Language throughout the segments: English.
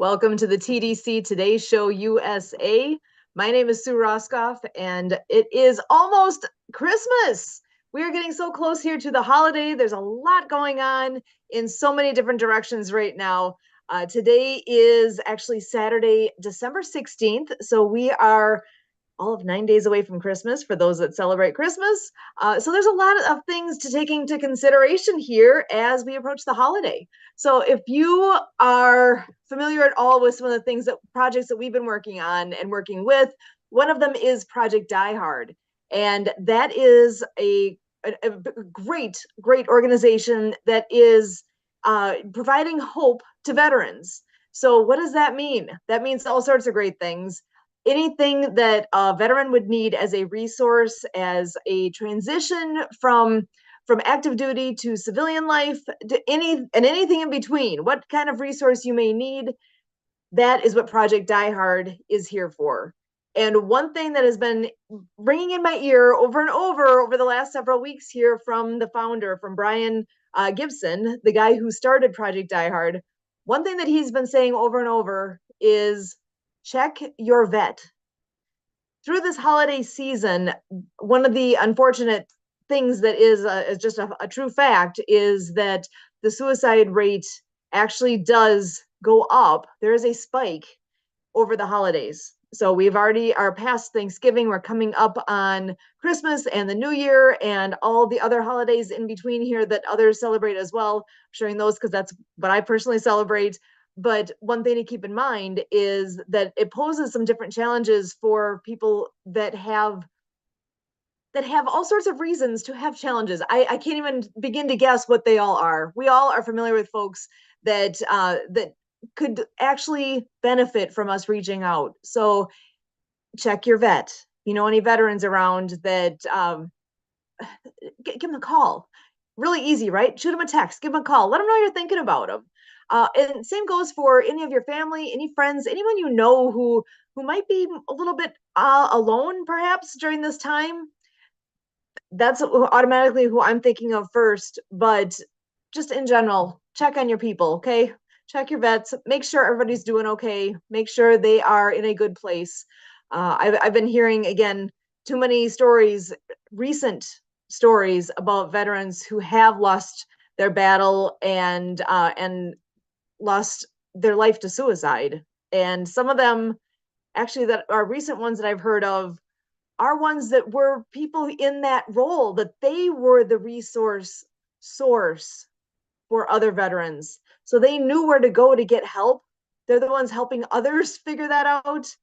Welcome to the TDC Today Show USA. My name is Sue Roskoff, and it is almost Christmas. We are getting so close here to the holiday. There's a lot going on in so many different directions right now. Today is actually Saturday, December 16th. So we are all of 9 days away from Christmas for those that celebrate Christmas. So there's a lot of things to take into consideration here as we approach the holiday. So if you are familiar at all with some of the projects that we've been working on and working with, one of them is Project Die Hard. And that is a great organization that is providing hope to veterans. So what does that mean? That means all sorts of great things. Anything that a veteran would need as a resource, as a transition from active duty to civilian life, to anything in between, what kind of resource you may need, that is what Project Die Hard is here for. And one thing that has been ringing in my ear over and over the last several weeks here from the founder, from Brian Gibson, the guy who started Project Die Hard, one thing that he's been saying over and over is check your vet. Through this holiday season, one of the unfortunate things that is just a true fact is that the suicide rate actually does go up. There is a spike over the holidays. So we've already are past Thanksgiving. We're coming up on Christmas and the New Year and all the other holidays in between here that others celebrate as well. I'm sharing those because that's what I personally celebrate. But one thing to keep in mind is that it poses some different challenges for people that have all sorts of reasons to have challenges. I can't even begin to guess what they all are. We all are familiar with folks that could actually benefit from us reaching out. So check your vet. You know, any veterans around that, give them a call. Really easy, right? Shoot them a text, give them a call, let them know you're thinking about them. And same goes for any of your family, any friends, anyone you know who might be a little bit alone perhaps during this time. That's automatically who I'm thinking of first, but just in general, check on your people, okay? Check your vets, make sure everybody's doing okay, make sure they are in a good place. I've been hearing, again, too many stories, recent stories about veterans who have lost their battle and lost their life to suicide. And some of them, actually, that are recent ones that I've heard of, are ones that were people in that role, that they were the resource source for other veterans. So they knew where to go to get help. They're the ones helping others figure that out.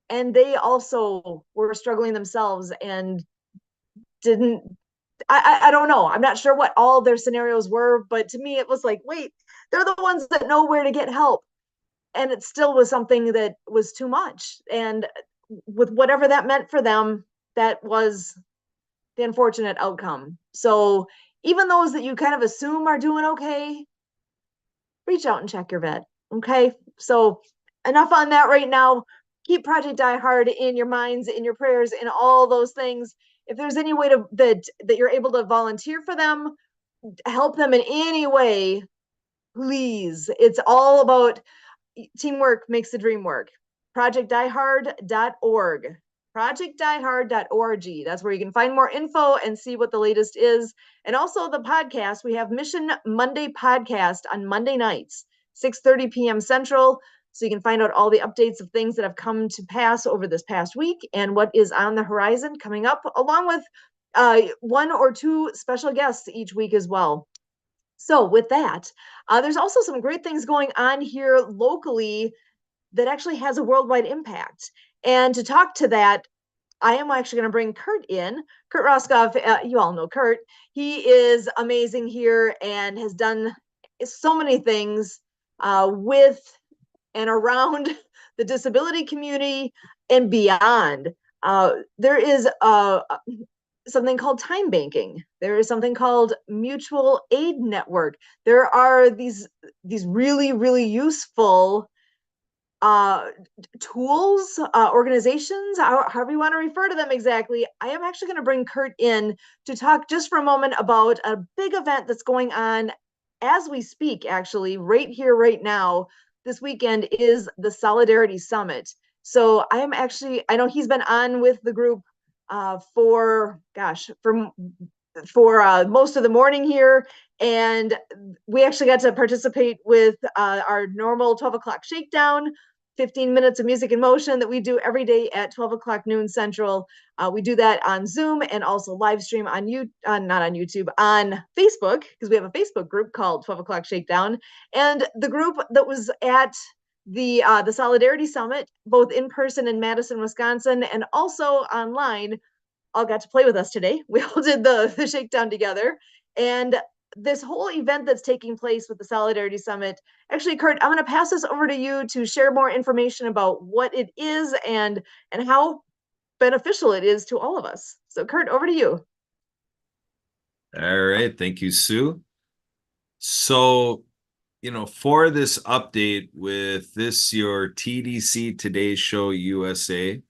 And they also were struggling themselves and didn't, I don't know. I'm not sure what all their scenarios were, but to me, it was like, wait, they're the ones that know where to get help. And it still was something that was too much. And with whatever that meant for them, that was the unfortunate outcome. So even those that you kind of assume are doing okay, reach out and check your vet. Okay. So enough on that right now. Keep Project Die Hard in your minds, in your prayers, in all those things. If there's any way that you're able to volunteer for them, help them in any way, please. It's all about teamwork makes the dream work. ProjectDieHard.org. ProjectDieHard.org. That's where you can find more info and see what the latest is. And also the podcast. We have Mission Monday podcast on Monday nights, 6:30 p.m. Central. So you can find out all the updates of things that have come to pass over this past week and what is on the horizon coming up, along with one or two special guests each week as well. So with that, there's also some great things going on here locally that actually has a worldwide impact. And to talk to that, I am actually going to bring Kurt in. Kurt Roskoff, you all know Kurt. He is amazing here and has done so many things with and around the disability community and beyond. There is something called time banking. There is something called mutual aid network. There are these really, really useful tools, organizations, however you want to refer to them exactly. I am actually going to bring Kurt in to talk just for a moment about a big event that's going on as we speak, actually, right here, right now, this weekend is the Solidarity Summit. So I know he's been on with the group for, gosh, for most of the morning here. And we actually got to participate with our normal 12 o'clock shakedown, 15 minutes of music in motion that we do every day at 12 o'clock noon Central. We do that on Zoom and also live stream on not on YouTube, on Facebook, because we have a Facebook group called 12 o'clock shakedown. And the group that was at the Solidarity Summit, both in person in Madison, Wisconsin, and also online, all got to play with us today. We all did the shakedown together. And this whole event that's taking place with the Solidarity Summit, actually, Kurt, I'm going to pass this over to you to share more information about what it is and how beneficial it is to all of us. So, Kurt, over to you. All right. Thank you, Sue. So, for this update with your TDC Today Show USA,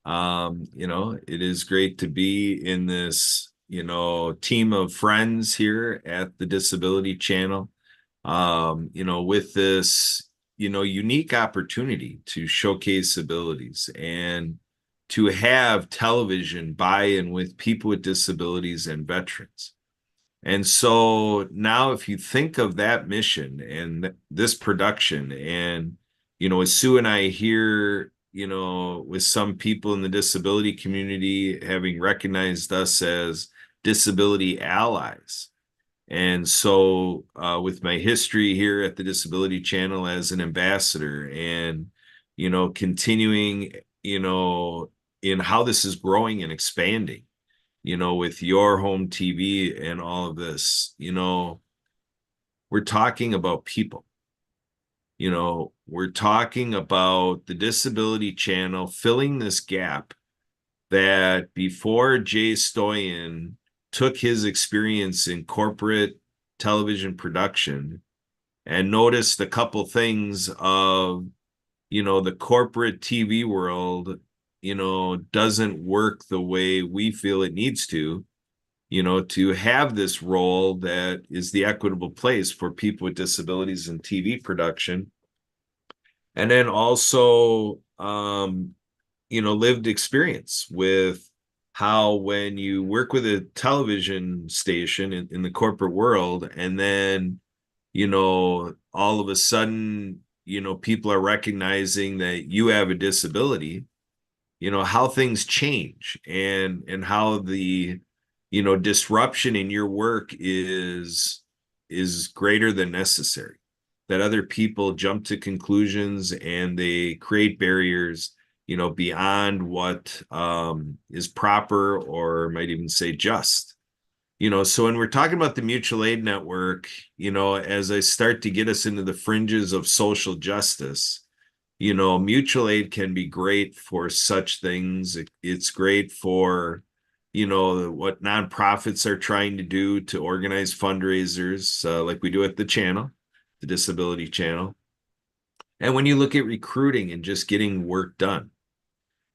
it is great to be in this, team of friends here at the Disability Channel, with this, unique opportunity to showcase abilities and to have television buy-in with people with disabilities and veterans. And so now if you think of that mission and this production, and, as Sue and I hear, with some people in the disability community having recognized us as disability allies. And so with my history here at the Disability Channel as an ambassador and, continuing, in how this is growing and expanding, with your home TV and all of this, we're talking about people. We're talking about the Disability Channel filling this gap that before Jay Stoyan took his experience in corporate television production and noticed a couple things of, the corporate TV world, doesn't work the way we feel it needs to have this role that is the equitable place for people with disabilities in TV production. And then also, lived experience with how when you work with a television station in the corporate world, and then, all of a sudden, people are recognizing that you have a disability, how things change and how the, disruption in your work is greater than necessary, that other people jump to conclusions and they create barriers, beyond what is proper, or might even say just. So when we're talking about the mutual aid network, as I start to get us into the fringes of social justice, mutual aid can be great for such things. It's great for, what nonprofits are trying to do to organize fundraisers, like we do at the channel, the Disability Channel. And when you look at recruiting and just getting work done.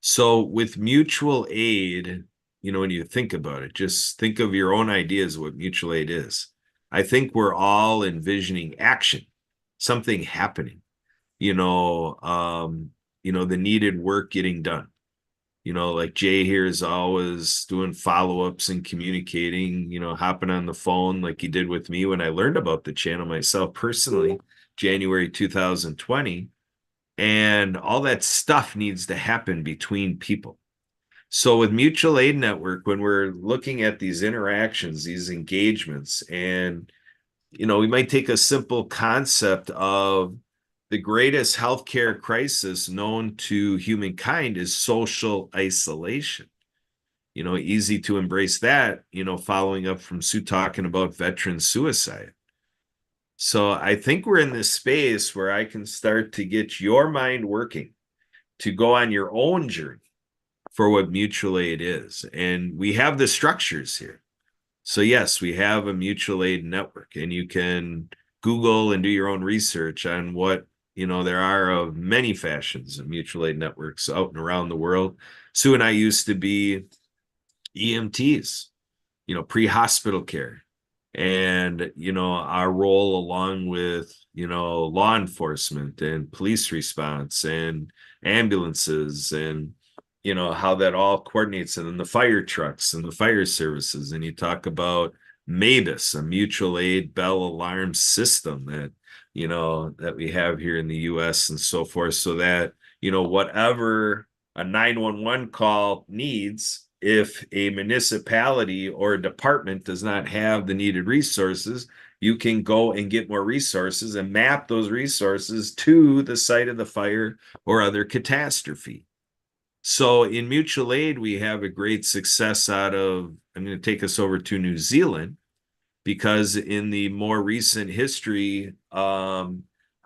So with mutual aid, when you think about it, just think of your own ideas of what mutual aid is. I think we're all envisioning action, something happening, the needed work getting done. Like Jay here is always doing follow-ups and communicating, hopping on the phone like he did with me when I learned about the channel myself personally, January 2020. And all that stuff needs to happen between people. So with Mutual Aid Network, when we're looking at these interactions, these engagements, and, we might take a simple concept of the greatest healthcare crisis known to humankind is social isolation. Easy to embrace that, following up from Sue talking about veteran suicide. So I think we're in this space where I can start to get your mind working to go on your own journey for what mutual aid is. And we have the structures here. So yes, we have a mutual aid network, and you can Google and do your own research on what, there are of many fashions of mutual aid networks out and around the world. Sue and I used to be EMTs, pre-hospital care. and our role along with law enforcement and police response and ambulances, and how that all coordinates, and then the fire trucks and the fire services. And you talk about MABUS, a mutual aid bell alarm system that we have here in the US and so forth, so that whatever a 911 call needs, if a municipality or a department does not have the needed resources, you can go and get more resources and map those resources to the site of the fire or other catastrophe. So in mutual aid, we have a great success out of, I'm going to take us over to New Zealand, because in the more recent history,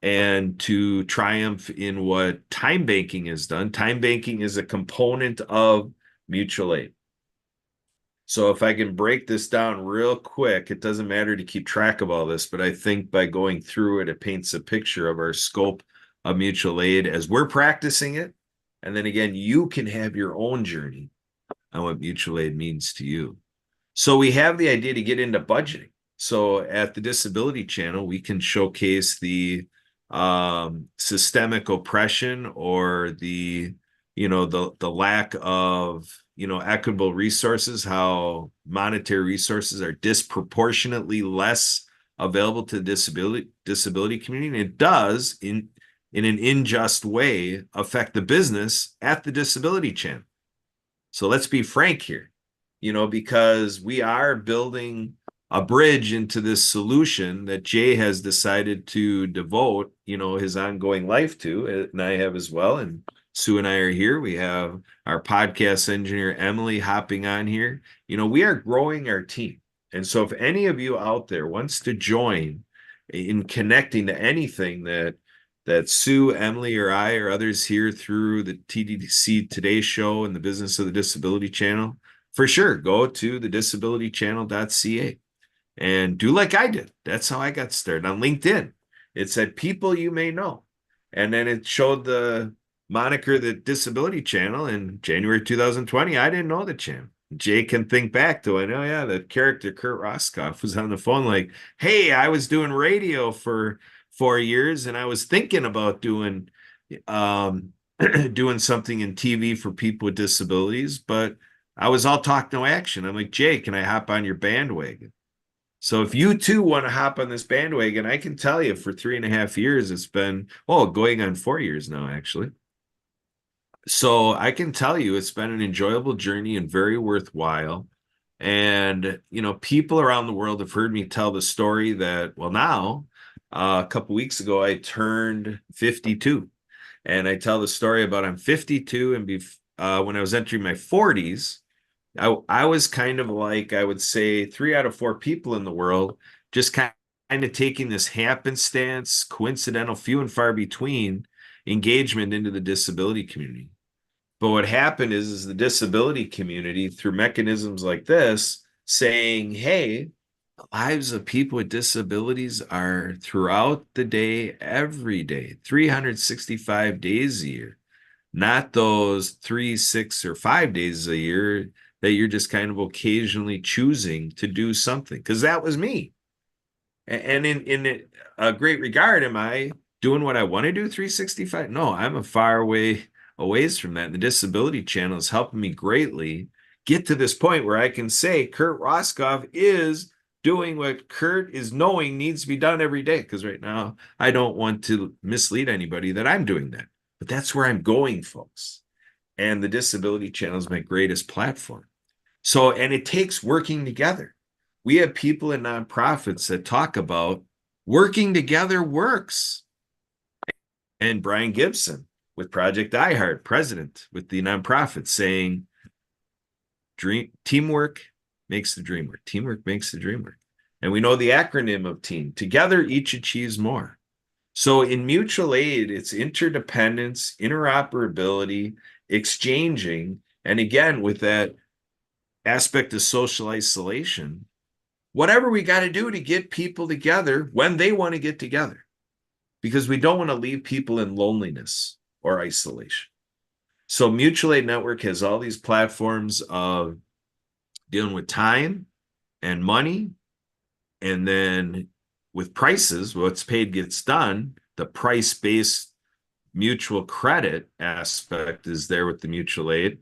and to triumph in what time banking has done, time banking is a component of mutual aid. So if I can break this down real quick, it doesn't matter to keep track of all this, but I think by going through it, it paints a picture of our scope of mutual aid as we're practicing it. And then again, you can have your own journey on what mutual aid means to you. So we have the idea to get into budgeting. So at the Disability Channel, we can showcase the systemic oppression, or the lack of equitable resources, how monetary resources are disproportionately less available to the disability community. And it does, in an unjust way, affect the business at the Disability Channel. So let's be frank here, because we are building a bridge into this solution that Jay has decided to devote, his ongoing life to, and I have as well. And Sue and I are here. We have our podcast engineer, Emily, hopping on here. We are growing our team. And so if any of you out there wants to join in connecting to anything that Sue, Emily, or I, or others here through the TDC Today Show and the Business of the Disability Channel, for sure, go to the disabilitychannel.ca and do like I did. That's how I got started on LinkedIn. It said people you may know. And then it showed the moniker, the Disability Channel, in January 2020. I didn't know the channel. Jay can think back to it. Oh, yeah, the character Kurt Roskoff was on the phone like, hey, I was doing radio for 4 years, and I was thinking about doing doing something in TV for people with disabilities, but I was all talk, no action. I'm like, Jay, can I hop on your bandwagon? So if you too want to hop on this bandwagon, I can tell you for 3.5 years, it's been, going on 4 years now, actually. So I can tell you it's been an enjoyable journey and very worthwhile. And, people around the world have heard me tell the story that, well, now, a couple weeks ago, I turned 52. And I tell the story about I'm 52, and when I was entering my 40s, I was kind of like, I would say, 3 out of 4 people in the world, just kind of taking this happenstance, coincidental, few and far between engagement into the disability community. But what happened is the disability community, through mechanisms like this, saying, hey, the lives of people with disabilities are throughout the day, every day, 365 days a year, not those 3, 6, or 5 days a year that you're just kind of occasionally choosing to do something. Because that was me. And in a great regard, am I doing what I want to do 365? No, I'm a far ways from that. And the Disability Channel is helping me greatly get to this point where I can say Kurt Roskoff is doing what Kurt is knowing needs to be done every day. Because right now, I don't want to mislead anybody that I'm doing that. But that's where I'm going, folks. And the Disability Channel is my greatest platform. So, and it takes working together. We have people in nonprofits that talk about working together works. And Brian Gibson with Project iHeart, president with the nonprofit, saying, teamwork makes the dream work. Teamwork makes the dream work. And we know the acronym of team. Together, each achieves more. So in mutual aid, it's interdependence, interoperability, exchanging, and again, with that aspect of social isolation, whatever we got to do to get people together when they want to get together, because we don't want to leave people in loneliness or isolation. So Mutual Aid Network has all these platforms of dealing with time and money And then with prices, what's paid gets done. The price-based mutual credit aspect is there with the mutual aid.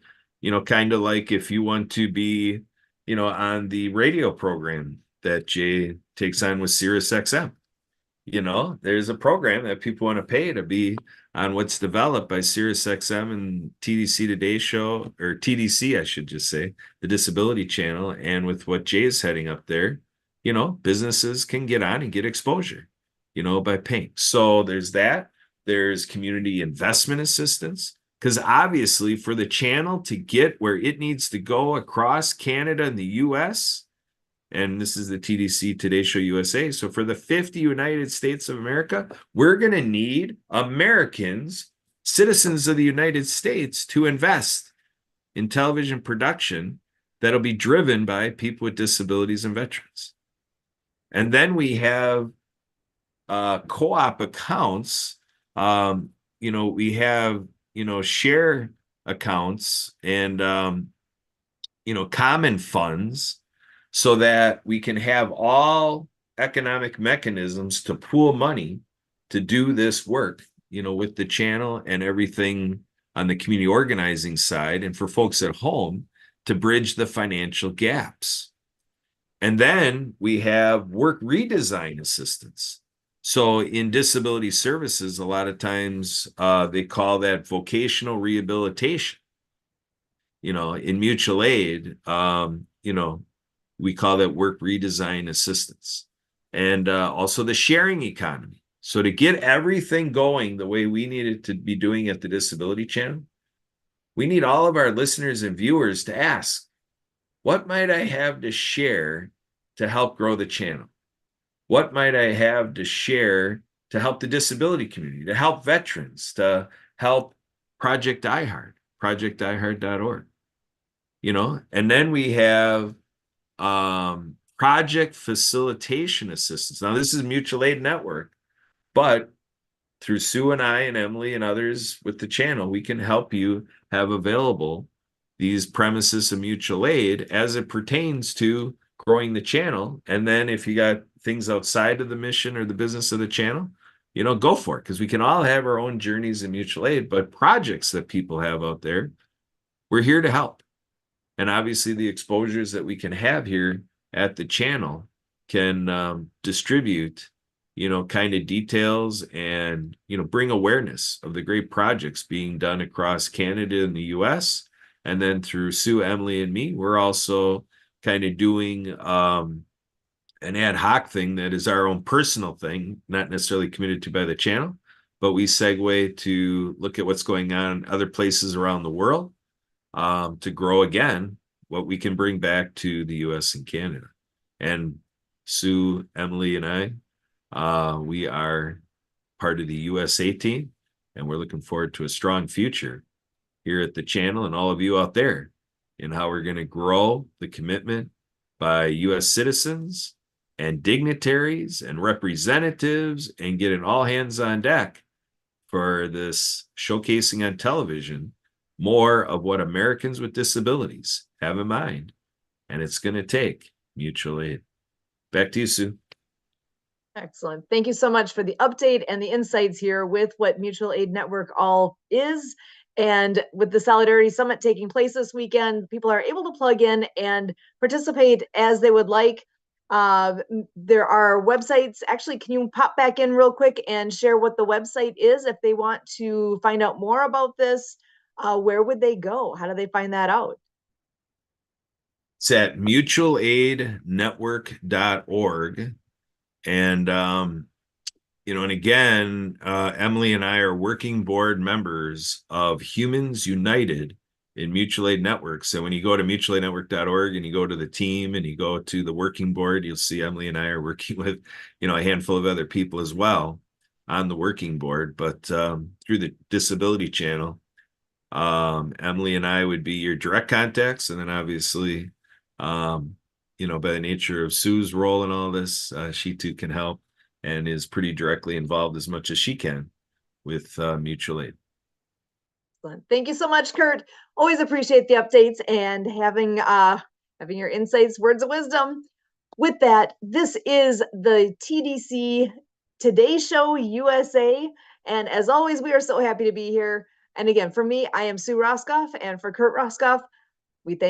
Kind of like if you want to be, on the radio program that Jay takes on with Sirius XM. There's a program that people want to pay to be on what's developed by SiriusXM and TDC Today Show, or TDC, I should just say, the Disability Channel. And with what Jay's heading up there, businesses can get on and get exposure, by paying. So there's that. There's community investment assistance, because obviously for the channel to get where it needs to go across Canada and the US, and this is the TDC Today Show USA. So for the 50 United States of America, we're going to need Americans, citizens of the United States, to invest in television production that'll be driven by people with disabilities and veterans. And then we have co-op accounts. We have, share accounts and, common funds, so that we can have all economic mechanisms to pool money to do this work, with the channel and everything on the community organizing side, and for folks at home to bridge the financial gaps. And then we have work redesign assistance. So in disability services, a lot of times they call that vocational rehabilitation. In mutual aid, we call that work redesign assistance. And also the sharing economy. So to get everything going the way we need it to be doing at the Disability Channel, we need all of our listeners and viewers to ask, what might I have to share to help grow the channel? What might I have to share to help the disability community, to help veterans, to help Project iHeart, projectiheart.org, And then we have project facilitation assistance. Now, this is mutual aid network, but through Sue and I and Emily and others with the channel, we can help you have available these premises of mutual aid as it pertains to growing the channel. And then if you got things outside of the mission or the business of the channel, go for it, because we can all have our own journeys in mutual aid, but projects that people have out there, we're here to help. And obviously the exposures that we can have here at the channel can distribute, kind of details and, bring awareness of the great projects being done across Canada and the US. And then through Sue, Emily, and me, we're also kind of doing an ad hoc thing that is our own personal thing, not necessarily committed to by the channel, but we segue to look at what's going on in other places around the world, to grow again what we can bring back to the US and Canada. And Sue, Emily, and I, we are part of the USA team, and we're looking forward to a strong future here at the channel and all of you out there, in how we're going to grow the commitment by US citizens and dignitaries and representatives, and getting all hands on deck for this showcasing on television more of what Americans with disabilities have in mind. And it's going to take mutual aid. Back to you, Sue. Excellent. Thank you so much for the update and the insights here with what Mutual Aid Network all is. And with the Solidarity Summit taking place this weekend, people are able to plug in and participate as they would like. There are websites. Actually, can you pop back in real quick and share what the website is if they want to find out more about this? Where would they go? How do they find that out? It's at mutualaidnetwork.org. And, and again, Emily and I are working board members of Humans United in Mutual Aid Network. So when you go to mutualaidnetwork.org and you go to the team and you go to the working board, you'll see Emily and I are working with, a handful of other people as well on the working board. But through the Disability Channel, Emily and I would be your direct contacts. And then obviously, by the nature of Sue's role in all this, she too can help and is pretty directly involved as much as she can with mutual aid. Excellent. Thank you so much, Kurt. Always appreciate the updates and having your insights, words of wisdom. With that, this is the TDC Today Show USA. And as always, we are so happy to be here. And again, for me, I am Sue Roscoff. And for Kurt Roscoff,